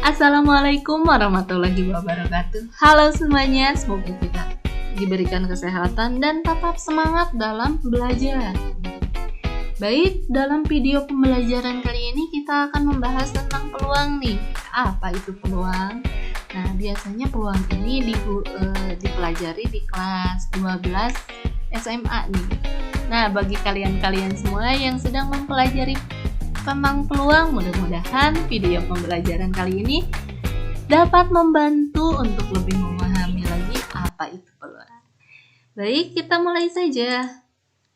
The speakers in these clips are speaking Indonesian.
Assalamualaikum warahmatullahi wabarakatuh. Halo semuanya, semoga kita diberikan kesehatan dan tetap semangat dalam belajar. Baik, dalam video pembelajaran kali ini kita akan membahas tentang peluang nih. Apa itu peluang? Nah, biasanya peluang ini dipelajari di kelas 12 SMA nih. Nah, bagi kalian-kalian semua yang sedang mempelajari tentang peluang, mudah-mudahan video pembelajaran kali ini dapat membantu untuk lebih memahami lagi apa itu peluang. Baik, kita mulai saja.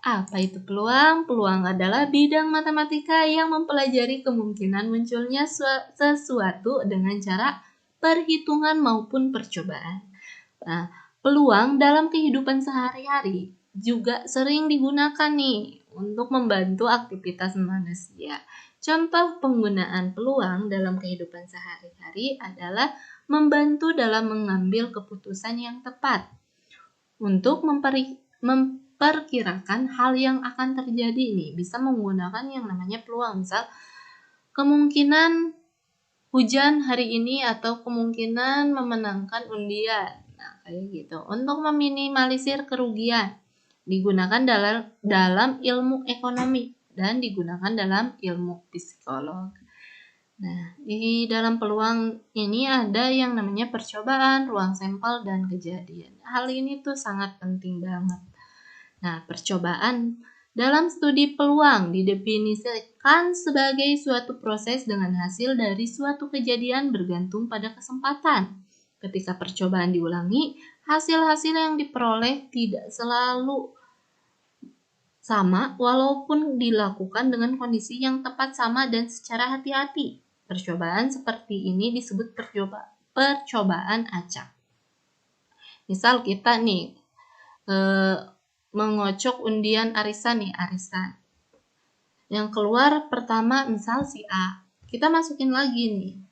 Apa itu peluang? Peluang adalah bidang matematika yang mempelajari kemungkinan munculnya sesuatu dengan cara perhitungan maupun percobaan. Nah, peluang dalam kehidupan sehari-hari juga sering digunakan nih untuk membantu aktivitas manusia. Contoh penggunaan peluang dalam kehidupan sehari-hari adalah membantu dalam mengambil keputusan yang tepat untuk memperkirakan hal yang akan terjadi nih. Bisa menggunakan yang namanya peluang, misal kemungkinan hujan hari ini atau kemungkinan memenangkan undian. Nah, kayak gitu. Untuk meminimalisir kerugian digunakan dalam ilmu ekonomi dan digunakan dalam ilmu psikolog. Nah, di dalam peluang ini ada yang namanya percobaan, ruang sampel, dan kejadian. Hal ini tuh sangat penting banget. Nah, percobaan dalam studi peluang didefinisikan sebagai suatu proses dengan hasil dari suatu kejadian bergantung pada kesempatan. Ketika percobaan diulangi, hasil-hasil yang diperoleh tidak selalu sama walaupun dilakukan dengan kondisi yang tepat sama dan secara hati-hati. Percobaan seperti ini disebut percobaan acak. Misal kita nih mengocok undian arisan. Yang keluar pertama misal si A. Kita masukin lagi nih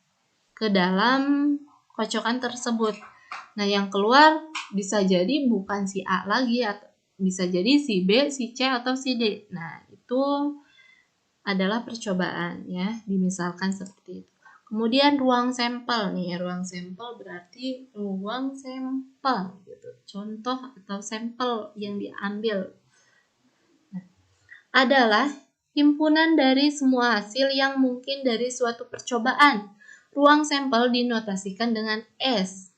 ke dalam kocokan tersebut. Nah, yang keluar bisa jadi bukan si A lagi, atau bisa jadi si B, si C, atau si D. Nah, itu adalah percobaan ya, dimisalkan seperti itu. Kemudian ruang sampel nih, ruang sampel berarti ruang sampel gitu. Contoh atau sampel yang diambil adalah himpunan dari semua hasil yang mungkin dari suatu percobaan. Ruang sampel dinotasikan dengan S.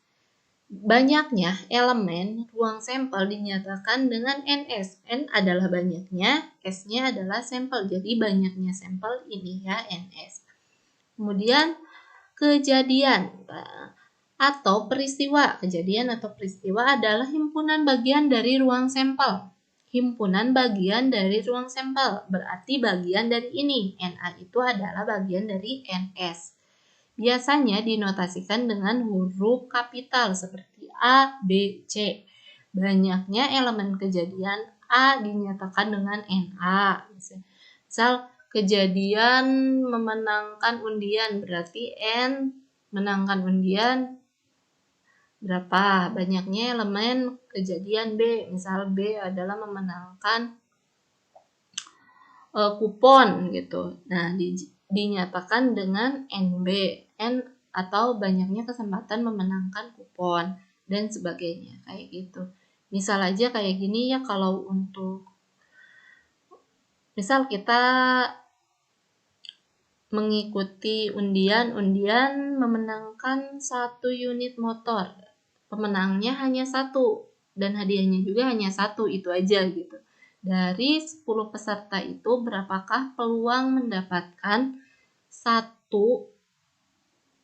Banyaknya elemen ruang sampel dinyatakan dengan NS. N adalah banyaknya, S-nya adalah sampel. Jadi banyaknya sampel ini ya NS. Kemudian kejadian atau peristiwa. Kejadian atau peristiwa adalah himpunan bagian dari ruang sampel. Himpunan bagian dari ruang sampel berarti bagian dari ini. NA itu adalah bagian dari NS. Biasanya dinotasikan dengan huruf kapital seperti A, B, C. Banyaknya elemen kejadian A dinyatakan dengan NA. Misal kejadian memenangkan undian berarti N menangkan undian berapa? Banyaknya elemen kejadian B. Misal B adalah memenangkan kupon gitu. Nah, dinyatakan dengan NB. N atau banyaknya kesempatan memenangkan kupon dan sebagainya kayak gitu. Misal aja kayak gini ya, kalau untuk misal kita mengikuti undian memenangkan 1 unit motor. Pemenangnya hanya 1 dan hadiahnya juga hanya 1, itu aja gitu. Dari 10 peserta itu berapakah peluang mendapatkan 1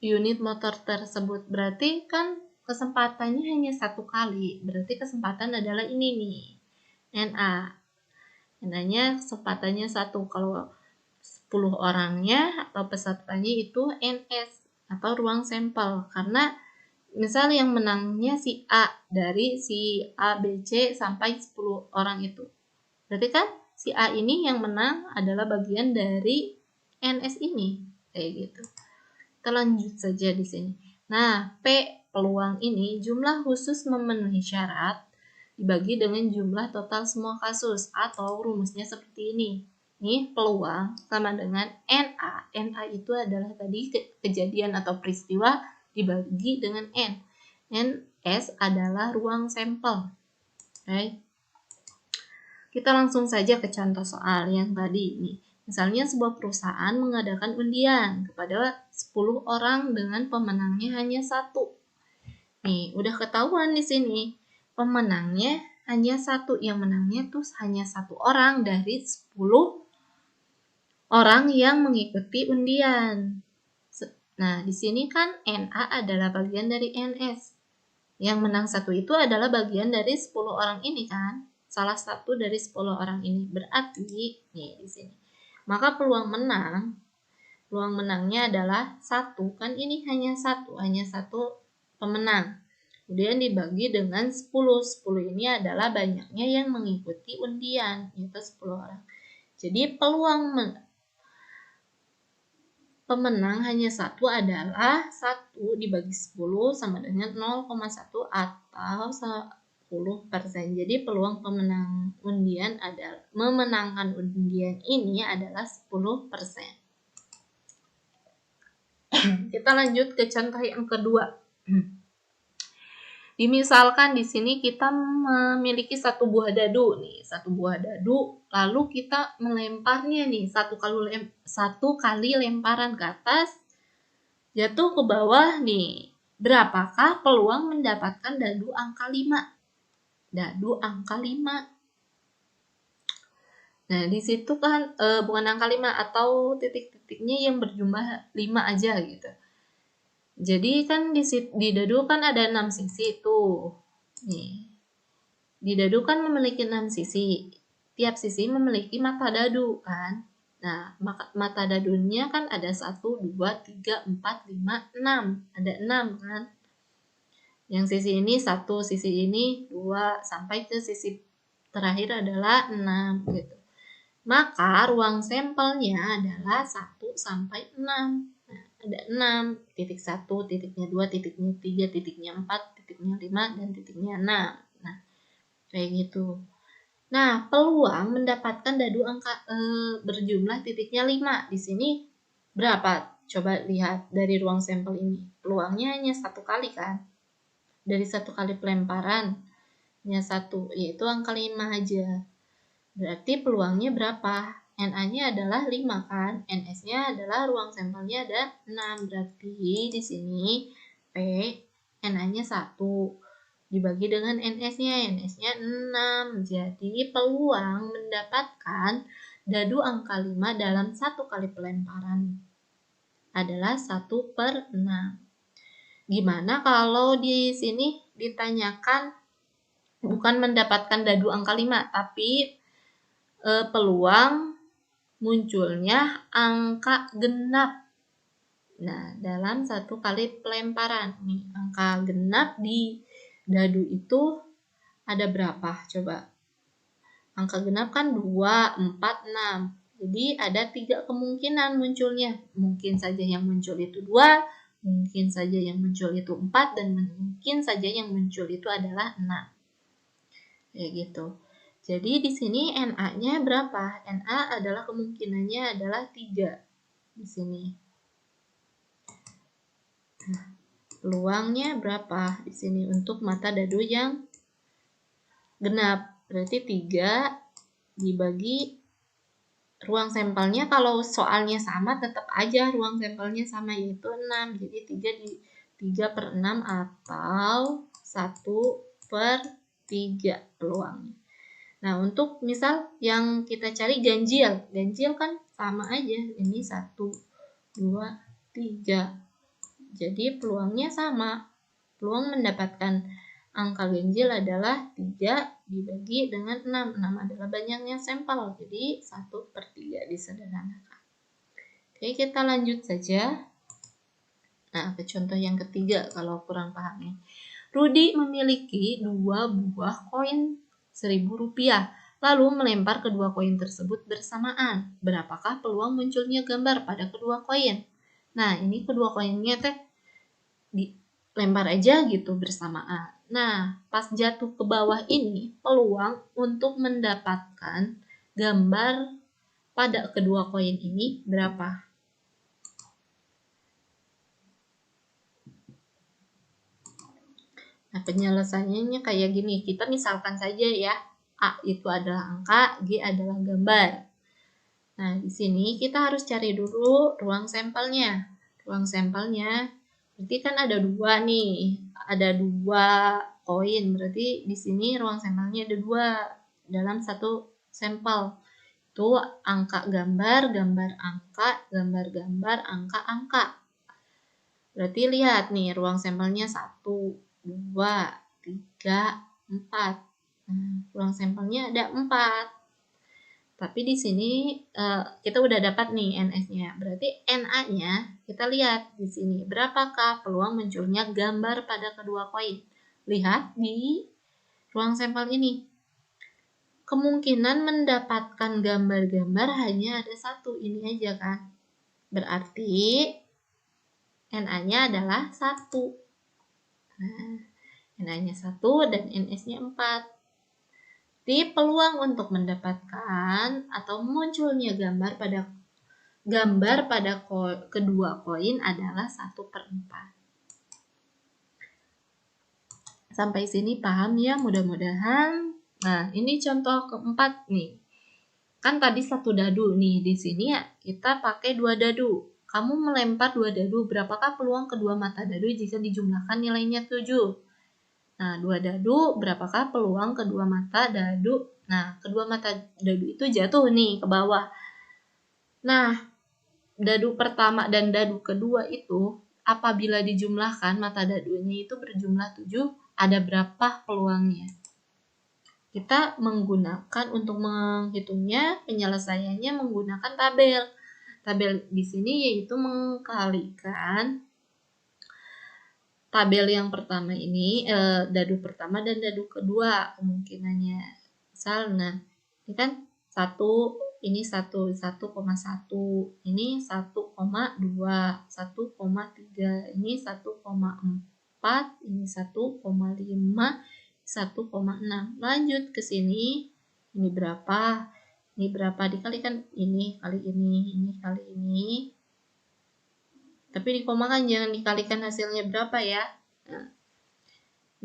unit motor tersebut? Berarti kan kesempatannya hanya 1 kali. Berarti kesempatan adalah ini nih, NA. NA-nya kesempatannya 1. Kalau 10 orangnya atau pesertanya itu NS atau ruang sampel. Karena misal yang menangnya si A, dari si A, B, C sampai 10 orang itu. Berarti kan si A ini yang menang adalah bagian dari NS ini. Kayak gitu. Kita lanjut saja di sini. Nah, P peluang ini jumlah khusus memenuhi syarat dibagi dengan jumlah total semua kasus, atau rumusnya seperti ini. sini peluang sama dengan NA. NA itu adalah tadi kejadian atau peristiwa dibagi dengan N. NS adalah ruang sampel. Right? Kita langsung saja ke contoh soal yang tadi nih. Misalnya sebuah perusahaan mengadakan undian kepada 10 orang dengan pemenangnya hanya 1. Nih, udah ketahuan di sini. Pemenangnya hanya 1, yang menangnya tuh hanya 1 orang dari 10 orang yang mengikuti undian. Nah, di sini kan NA adalah bagian dari NS. Yang menang 1 itu adalah bagian dari 10 orang ini kan. Salah satu dari 10 orang ini. Berarti nih di sini. Maka peluang menangnya adalah 1. Kan ini hanya 1 pemenang. Kemudian dibagi dengan 10. 10 ini adalah banyaknya yang mengikuti undian, yaitu 10 orang. Jadi peluang pemenang hanya 1 adalah 1 dibagi 10 sama dengan 0,1 atau 10%. Jadi peluang pemenang undian adalah memenangkan undian ini adalah 10%. Kita lanjut ke contoh yang kedua. Dimisalkan di sini kita memiliki satu buah dadu nih, lalu kita melemparnya nih satu kali lemparan ke atas, jatuh ke bawah nih. Berapakah peluang mendapatkan dadu angka 5? Dadu angka 5. Nah, di situ kan bukan angka 5 atau titik-titiknya yang berjumlah 5 aja gitu. Jadi kan di dadu kan ada 6 sisi tuh. Nih. Di dadu kan memiliki 6 sisi. Tiap sisi memiliki mata dadu kan. Nah, mata dadunya kan ada 1, 2, 3, 4, 5, 6. Ada 6 kan. Yang sisi ini 1, sisi ini 2, sampai ke sisi terakhir adalah 6 gitu. Maka ruang sampelnya adalah 1 sampai 6. Nah, ada 6, titik 1, titiknya 2, titiknya 3, titiknya 4, titiknya 5, dan titiknya 6. Nah, kayak gitu. Nah, peluang mendapatkan dadu angka berjumlah titiknya 5. Di sini berapa? Coba lihat dari ruang sampel ini. Peluangnya hanya 1 kali kan? Dari 1 kali pelemparan hanya 1, yaitu angka 5 aja. Berarti peluangnya berapa? NA-nya adalah 5 kan? NS-nya adalah ruang sampelnya ada 6. Berarti di sini P NA-nya 1 dibagi dengan NS-nya. NS-nya 6. Jadi peluang mendapatkan dadu angka 5 dalam 1 kali pelemparan adalah 1/6. Gimana kalau di sini ditanyakan bukan mendapatkan dadu angka 5, tapi peluang munculnya angka genap. Nah, dalam 1 kali pelemparan. Nih, angka genap di dadu itu ada berapa? Coba. Angka genap kan 2, 4, 6. Jadi ada 3 kemungkinan munculnya. Mungkin saja yang muncul itu 2, mungkin saja yang muncul itu 4, dan mungkin saja yang muncul itu adalah 6. Kayak gitu. Jadi di sini NA-nya berapa? NA adalah kemungkinannya adalah 3 di sini. Nah, peluangnya berapa di sini untuk mata dadu yang genap? Berarti 3 dibagi ruang sampelnya, kalau soalnya sama tetap aja ruang sampelnya sama, yaitu 6. Jadi 3/6 atau 1/3 peluangnya. Nah, untuk misal yang kita cari ganjil kan sama aja. Ini 1, 2, 3. Jadi peluangnya sama. Peluang mendapatkan angka ganjil adalah 3 dibagi dengan 6. 6 adalah banyaknya sampel. Jadi 1/3 disederhanakan. Oke, kita lanjut saja. Nah, ke contoh yang ketiga kalau kurang paham nih. Rudi memiliki 2 buah koin Rp1.000, lalu melempar kedua koin tersebut bersamaan. Berapakah peluang munculnya gambar pada kedua koin? Nah, ini kedua koinnya dilempar aja gitu bersamaan. Nah, pas jatuh ke bawah ini, peluang untuk mendapatkan gambar pada kedua koin ini berapa? Nah, penyelesaiannya kayak gini. Kita misalkan saja ya, A itu adalah angka, G adalah gambar. Nah, di sini kita harus cari dulu ruang sampelnya. Ruang sampelnya, berarti kan ada dua nih. Ada dua koin, berarti di sini ruang sampelnya ada dua dalam satu sampel. Itu angka gambar, gambar angka, gambar-gambar, angka-angka. Berarti lihat nih, ruang sampelnya 1, 2, 3, 4. Nah, ruang sampelnya ada 4. Tapi di sini kita udah dapat nih NS-nya. Berarti NA-nya kita lihat di sini. Berapakah peluang munculnya gambar pada kedua koin? Lihat di ruang sampel ini. Kemungkinan mendapatkan gambar-gambar hanya ada satu. Ini aja kan. Berarti NA-nya adalah 1. Nah, NA-nya 1 dan NS-nya 4. Jadi peluang untuk mendapatkan atau munculnya gambar pada kedua koin adalah 1/4. Sampai sini paham ya mudah-mudahan. Nah, ini contoh keempat nih. Kan tadi 1 dadu nih, di sini ya kita pakai 2 dadu. Kamu melempar 2 dadu, berapakah peluang kedua mata dadu jika dijumlahkan nilainya 7? Nah, 2 dadu, berapakah peluang kedua mata dadu? Nah, kedua mata dadu itu jatuh nih ke bawah. Nah, dadu pertama dan dadu kedua itu apabila dijumlahkan mata dadunya itu berjumlah 7, ada berapa peluangnya? Kita menggunakan untuk menghitungnya, penyelesaiannya menggunakan tabel. Tabel di sini yaitu mengkalikan tabel yang pertama ini, dadu pertama dan dadu kedua kemungkinannya. Misal, nah, ini kan 1, ini 1,1, ini 1,2, 1,3, ini 1,4, ini 1,5, 1,6. Lanjut ke sini, ini berapa? Ini berapa dikalikan ini kali ini kali ini. Tapi dikomakan, jangan dikalikan hasilnya berapa ya.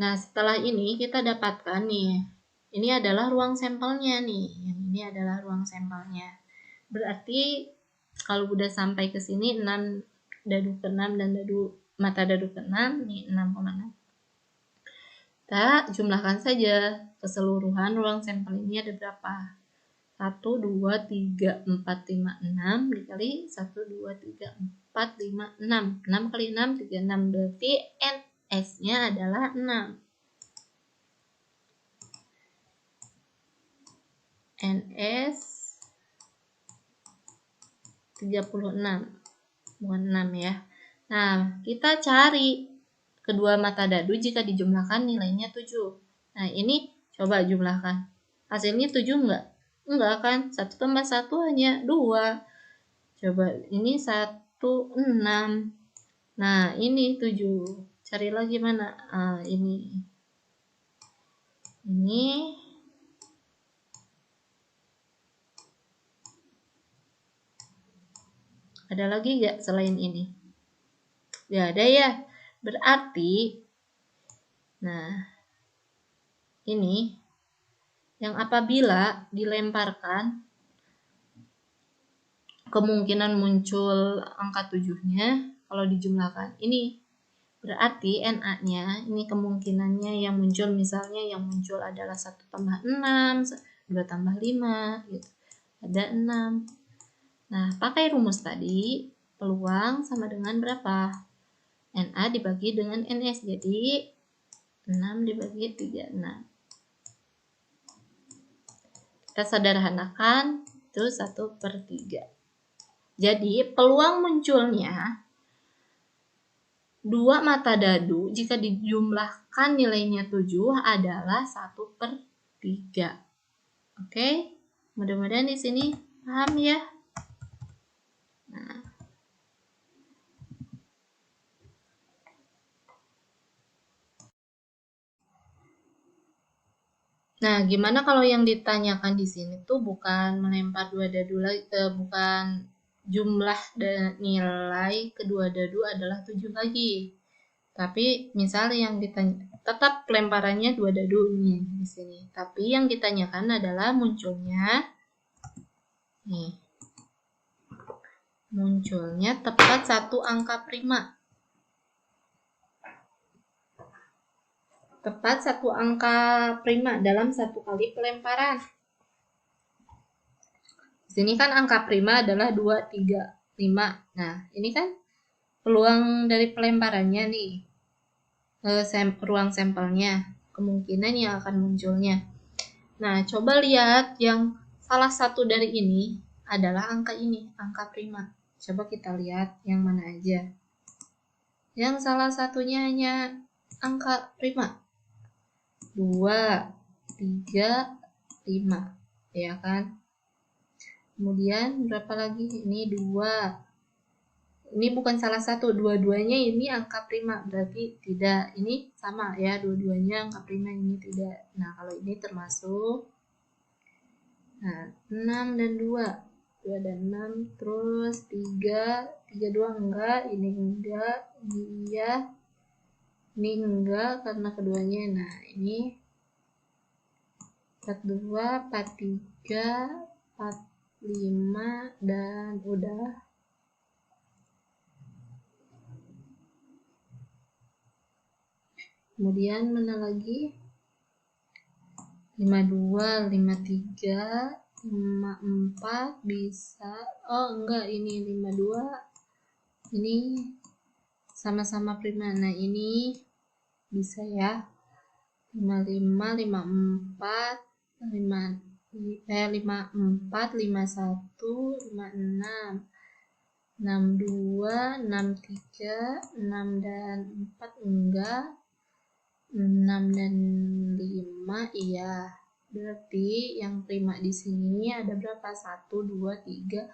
Nah, setelah ini kita dapatkan nih. Ini adalah ruang sampelnya nih. Yang ini adalah ruang sampelnya. Berarti kalau udah sampai ke sini 6 dadu ke-6 dan mata dadu ke-6 nih 6,6. Kita jumlahkan saja keseluruhan ruang sampel ini ada berapa? 1, 2, 3, 4, 5, 6 dikali 1, 2, 3, 4, 5, 6. 6 kali 6, 36. Berarti NS-nya adalah 6. NS 36. Bukan 6 ya. Nah, kita cari kedua mata dadu jika dijumlahkan nilainya 7. Nah, ini coba jumlahkan. Hasilnya 7 enggak? Enggak kan? 1 tambah 1 hanya 2. Coba ini 1, 6. Nah, ini 7. Cari lagi mana? Ini. Ini. Ada lagi enggak selain ini? Enggak ada ya. Berarti, nah, ini yang apabila dilemparkan kemungkinan muncul angka 7-nya kalau dijumlahkan. Ini berarti NA-nya, ini kemungkinannya yang muncul, misalnya yang muncul adalah 1 tambah 6, 2 tambah 5, gitu. Ada 6. Nah, pakai rumus tadi, peluang sama dengan berapa? NA dibagi dengan NS, jadi 6 dibagi 36. Kita sederhanakan, itu 1/3. Jadi, peluang munculnya 2 mata dadu jika dijumlahkan nilainya 7 adalah 1/3. Oke, mudah-mudahan di sini paham ya. Nah, Nah, gimana kalau yang ditanyakan di sini tuh bukan melempar dua dadu lagi, bukan jumlah nilai kedua dadu adalah 7 lagi. Tapi misalnya yang ditanya tetap pelemparannya dua dadu nih di sini. Tapi yang ditanyakan adalah munculnya tepat satu angka prima. Tepat satu angka prima dalam satu kali pelemparan. Di sini kan angka prima adalah 2, 3, 5. Nah, ini kan peluang dari pelemparannya nih. Ruang sampelnya. Kemungkinan yang akan munculnya. Nah, coba lihat yang salah satu dari ini adalah angka ini, angka prima. Coba kita lihat yang mana aja. Yang salah satunya hanya angka prima. 2, 3, 5. Ya kan? Kemudian berapa lagi? Ini 2. Ini bukan salah satu, dua-duanya ini angka prima. Berarti tidak. Ini sama ya, dua-duanya angka prima, ini tidak. Nah, kalau ini termasuk. Nah, 6 dan 2. 2 dan 6, terus 3, 3, 2 enggak, ini enggak, ini iya, ini enggak karena keduanya. Nah, ini 42, 43, 45, dan udah. Kemudian mana lagi? 52, 53, 54 bisa. Oh, enggak, ini 52. Ini sama-sama prima. Nah, ini bisa ya. 55, 54, 54, 51, 56, 62, 63, 6 dan 4 enggak, 6 dan 5 iya. Berarti yang prima di sini ada berapa? 1, 2, 3,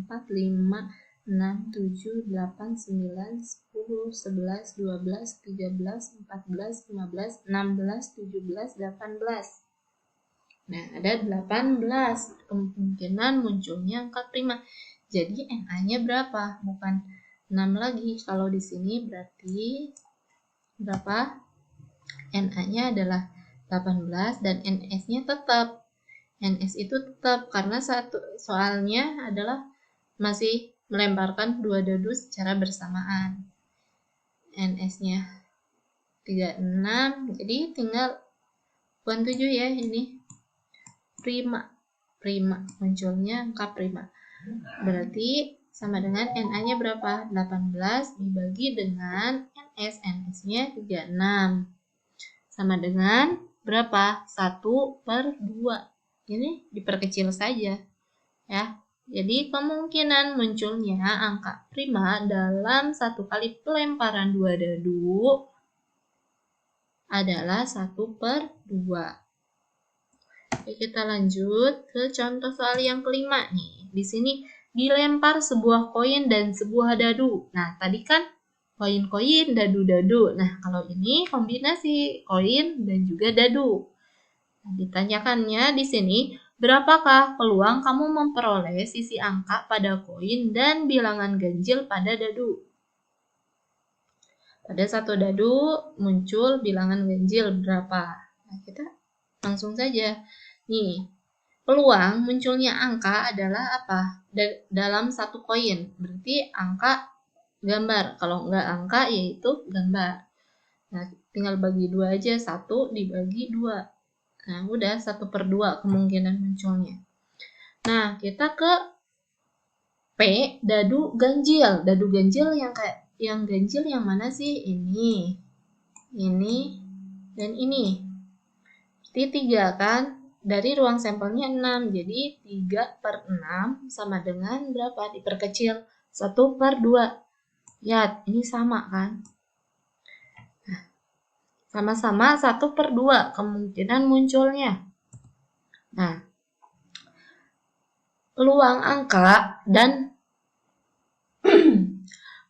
4, 5, 6, 7, 8, 9, 10, 11, 12, 13, 14, 15, 16, 17, 18. Nah, ada 18 kemungkinan munculnya angka prima. Jadi NA-nya berapa? Bukan 6 lagi. Kalau di sini berarti berapa? NA-nya adalah 18 dan NS-nya tetap. NS itu tetap karena soalnya adalah masih melemparkan dua dadu secara bersamaan. NS-nya 36, jadi tinggal bukan 7 ya, ini prima munculnya angka prima. Berarti sama dengan NA-nya berapa? 18 dibagi dengan NS. NS-nya 36. Sama dengan berapa? 1/2. Ini diperkecil saja. Ya. Jadi kemungkinan munculnya angka prima dalam satu kali pelemparan dua dadu adalah 1/2. Oke, kita lanjut ke contoh soal yang kelima nih. Di sini dilempar sebuah koin dan sebuah dadu. Nah, tadi kan koin-koin, dadu-dadu. Nah, kalau ini kombinasi koin dan juga dadu. Nah, ditanyakannya di sini, berapakah peluang kamu memperoleh sisi angka pada koin dan bilangan ganjil pada dadu? Pada satu dadu muncul bilangan ganjil berapa? Nah, kita langsung saja. Nih, peluang munculnya angka adalah apa? Dalam satu koin. Berarti angka gambar. Kalau enggak angka yaitu gambar. Nah, tinggal bagi 2 aja. 1 dibagi 2. Nah, udah 1/2 kemungkinan munculnya. Nah, kita ke P, dadu ganjil. Dadu ganjil yang ganjil yang mana sih? Ini, dan ini. Berarti 3 kan? Dari ruang sampelnya 6. Jadi 3/6 sama dengan berapa? Diperkecil 1/2. Lihat, ini sama kan? Nah, sama-sama 1/2 kemungkinan munculnya. Nah, peluang angka dan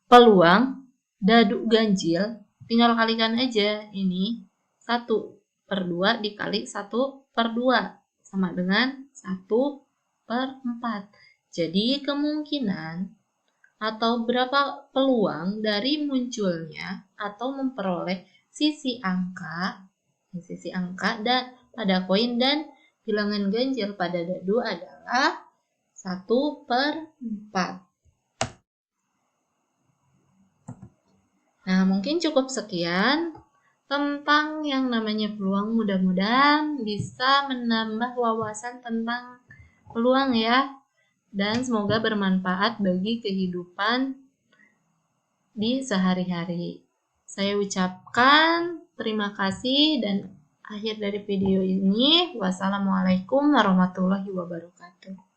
peluang dadu ganjil tinggal kalikan aja. Ini 1/2 dikali 1/2. per 2 sama dengan 1/4. Jadi kemungkinan atau berapa peluang dari munculnya atau memperoleh sisi angka dan pada koin dan bilangan ganjil pada dadu adalah 1/4. Nah, mungkin cukup sekian tentang yang namanya peluang. Mudah-mudahan bisa menambah wawasan tentang peluang ya. Dan semoga bermanfaat bagi kehidupan di sehari-hari. Saya ucapkan terima kasih dan akhir dari video ini. Wassalamualaikum warahmatullahi wabarakatuh.